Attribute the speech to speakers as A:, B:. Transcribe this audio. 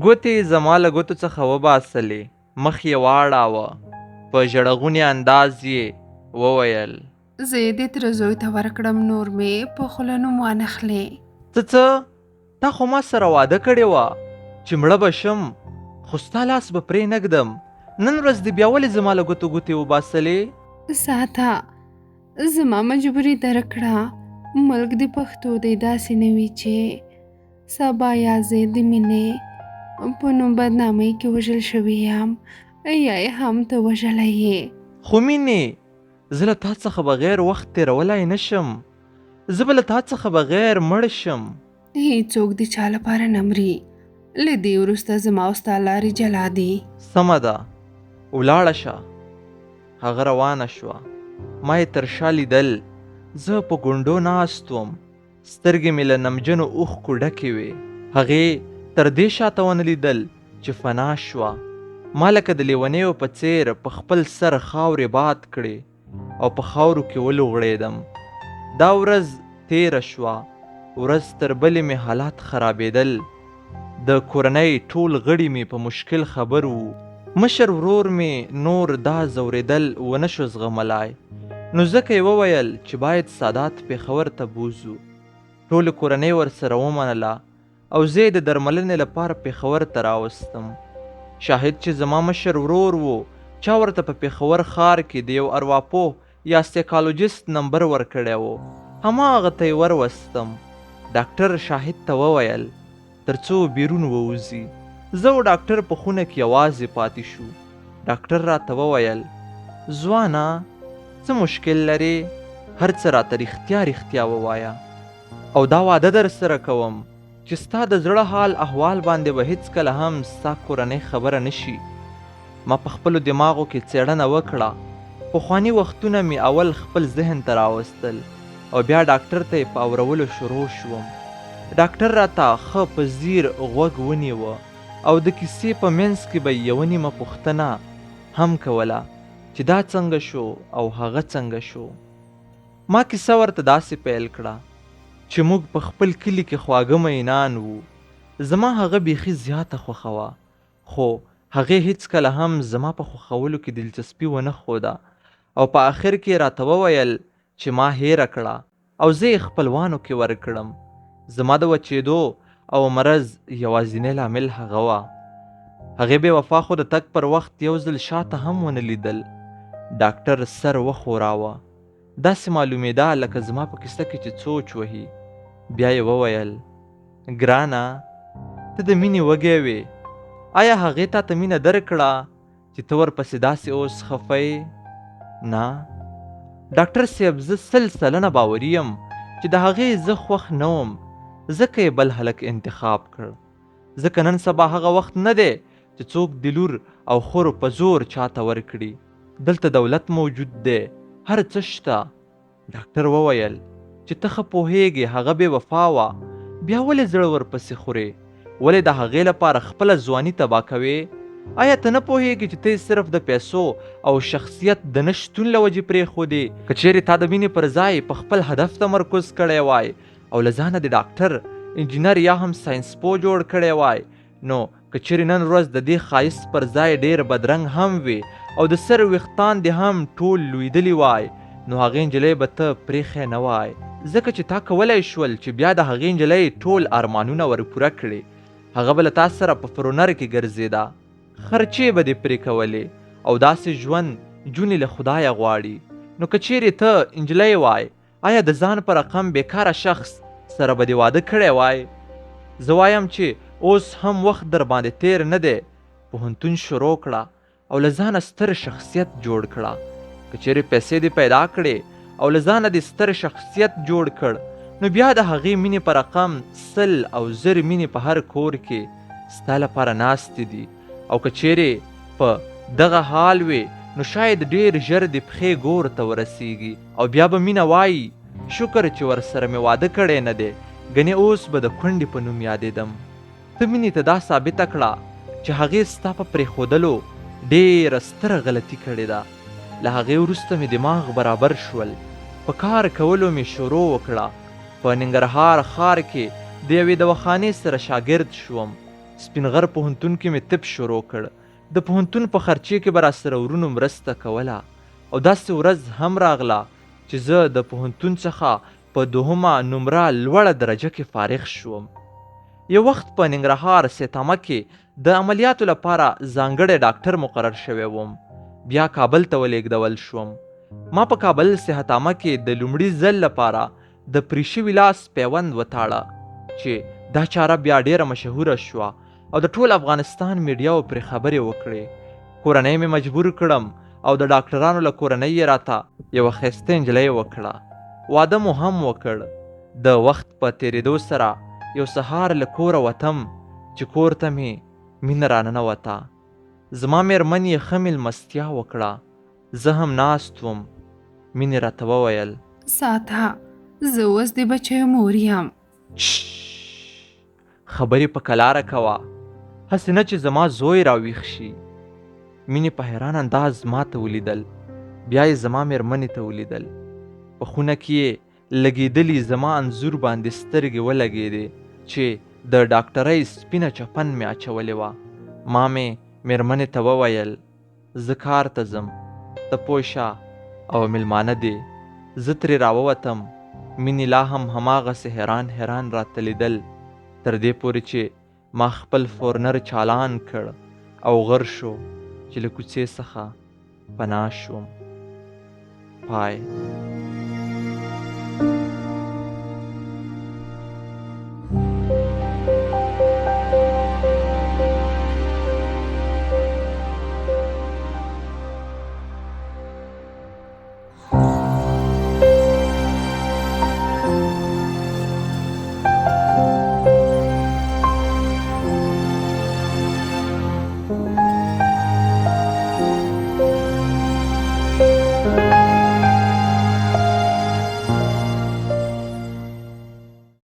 A: ګوتې زما له ګوتو څخه وباسلې، مخ یې واړاوه، په ژړغوني انداز یې وویل:
B: زه یې دې تره زوی ته ورکړم، نور مې په خوله نوم وانخلې.
A: څه تا خو ما سره واده کړې وه چې مړه به شم، خو ستا لاس به پرې نږدم. نن ورځ دې بیا ولې زما له ګوتو ګوتې وباسلې؟
B: ساته زما مجبوري درکړه، ملک د پښتو دی داسې نه وي چې سبا یا زه د مینې په نوم بدنامۍ کې وژل شوی یم یا یې هم ته وژلی یې.
A: خو مینې، زه له تا څخه بغیر وخت تېرولی نه شم، زه به له تا څخه بغیر مړ شم.
B: هیڅوک د چا لپاره نه مري، له دې وروسته زما او ستا لارې جلا دي.
A: سمه ده، ولاړه شه. هغه روانه شوه. ما یې تر شا لیدل، زه په ګونډو ناست وم، سترګې مې له نمجنو اوښکو ډکې وې. هغې تر دې شاته ونه لیدل چې فنا شوه. ما لکه د لیونیو په څېر په خپل سر خاورې باد کړې او په خاورو کې ولوغړېدم. دا ورځ تېره شوه، ورځ تر بلې مې حالات خرابېدل. د کورنۍ ټول غړي مې په مشکل خبر وو. مشر ورور مې نور دا ځورېدل ونه شو زغملی، نو ځکه یې وویل چې باید سادات پېښور ته بوځو. ټولې کورنۍ ورسره ومنله او زه یې د درملنې لپاره پېښور ته راوستم. شاهد چې زما مشر ورور و، چا ورته په پېښور ښار کې د یو ارواپوه یا سایکالوجست نمبر ورکړی و، هماغه ته یې وروستم. ډاکټر شاهد ته وویل تر څو بیرون ووځي. زه او ډاکټر په خونه کې یوازې پاتې شو. ډاکټر راته وویل: ځوانه، څه مشکل لرې؟ هر څه راته رښتیا رښتیا ووایه، او دا وعده در سره کوم چې ستا د زړه حال احوال باندې به هیڅکله هم ستا کورنۍ خبره نشي. ما په خپلو دماغو کې څېړنه وکړه. پخواني وختونه مې اول خپل ذهن ته راوستل او بیا ډاکټر ته یې په اورولو شروع شوم. ډاکټر راته ښه په ځیر غوږ ونیوه او د کیسې په منځ کې به یوه نیمه پوښتنه هم کوله چې دا څنګه شو او هغه څنګه شو. ما کیسه ورته داسې پیل کړه چې موږ په خپل کلي کې خواږه مینان وو. زما هغه بیخي زیاته خوښه وه، خو هغې هیڅکله هم زما په خوښولو کې دلچسپي ونه ښوده او په آخر کې راته وویل چې ما هیره کړه او زه یې خپلوانو کې ورکړم. زما د وچېدو او مرض یوازینی لامل هغه وه. هغې بې وفا خو د تګ پر وخت یو ځل شاته هم ونه لیدل. ډاکټر سر وښوراوه، داسې معلومېده لکه زما په کیسه کې چې سوچ وهي. بیا یې وویل: ګرانه، ته د مینې وږی وې. آیا هغې تا ته مینه درکړه چې ته ورپسې داسې اوس خفه یې؟ نه ډاکټر صاحب، زه 100% باوري یم چې د هغې زه خوښ نه وم، ځکه یې بل هلک انتخاب کړ. ځکه نن سبا هغه وخت نه دی چې څوک د لور او خور په زور چاته ورکړي. دلته دولت موجود دی، هر څه شته. ډاکټر وویل چې ته ښه پوهېږې هغه بې وفا وه، بیا ولې زړه ورپسې خورې؟ ولې د هغې لپاره خپله ځواني تباه کوې؟ آیا ته نه پوهېږې چې ته صرف د پیسو او شخصیت د نه شتون له وجې پرېښودې؟ که چیرې تا د مینې پر ځای په خپل هدف تمرکز کړی وای او له ځانه د ډاکټر، انجینر یا هم ساینس پوه جوړ کړی وای، نو که چیرې نن ورځ د دې ښایست پر ځای ډېر بدرنګ هم وي او د سر ویښتان دې هم ټول لویدلي وای، نو هغې نجلۍ به ته پرېښی نه وای، ځکه چې تا کولی شول چې بیا د هغې نجلۍ ټول ارمانونه ورپوره کړې. هغه به له تا سره په فرونر کې ګرځېده، خرچې به دې پرې کولې او داسې ژوند جونې له خدایه غواړي. نو که چیرې ته نجلۍ وای، آیا د ځان په رقم بیکاره شخص سره به دې واده کړی وای؟ زه وایم چې اوس هم وخت در باندې تیر نه دی. پوهنتون شروع کړه او له ځانه ستر شخصیت جوړ کړه. که چیرې پیسې دې پیدا کړې او له ځانه دې ستر شخصیت جوړ کړ، نو بیا د هغې مینې په رقم 100 او 1000 مینې په هر کور کې ستا لپاره ناستې دي. او که چیرې په دغه حال وې، نو شاید ډېر ژر دې پښې ګور ته ورسیږي او بیا به مینه وایي شکر چې ورسره مې واده کړی نه دی، ګنې اوس به د کونډې په نوم یادېدم. ته مینې ته دا ثابته کړه چې هغې ستا په پرېښودلو ډېره ستره غلطي کړې ده. له هغې وروسته مې دماغ برابر شول، په کار کولو مې شروع وکړه. په ننګرهار ښار کې د یوې دواخانې سره شاګرد شوم. سپین غر پوهنتون کې مې طب شروع کړ. د پوهنتون په خرچې کې به راسره ورونو مرسته کوله او داسې ورځ هم راغله چې زه د پوهنتون څخه په 2 نمره لوړه درجه کې فارغ شوم. یو وخت په ننګرهار سیتامه کې د عملیاتو لپاره ځانګړی ډاکټر مقرر شوی وم. بیا کابل ته ولېږدول شوم. ما په کابل سیتامه کې د لومړي ځل لپاره د پرې شوي لاس پیوند وتاړه چې دا چاره بیا ډیره مشهوره شوه او د ټول افغانستان میډیاو پرې خبرې وکړې. کورنۍ مې مجبور کړم او د ډاکټرانو له کورنۍ یې راته یوه ښایسته نجلۍ وکړه. واده مو هم وکړ. د وخت په تېرېدو سره یو سهار له کوره وتم چې کور ته مې مینه راننوته. زما مېرمن یې ښه مېلمستیا وکړه. زه هم ناست وم. مینې راته وویل
B: ساته زه اوس د بچیو مور یم.
A: خبرې په کلاره کوه، هسې نه چې زما زوی راویښ شي. مینې په حیران انداز ما ته ولیدل. بیا یې زما مېرمنې ته ولیدل. په خونه کې یې لګېدلي زما انځور باندې سترګې ولګېدې چې د ډاکټرۍ سپینه چپن مې اچولې وه. ما مې مېرمنې ته وویل زه کار ته ځم، ته پوه شه او مېلمانه دی. زه ترې راووتم. مینې لا هم هماغسې حیران حیران راته لیدل تر دې پورې چې ما خپل فورنر چالان کړ او غر شو چې له کوڅې څخه پناه شوم. پای.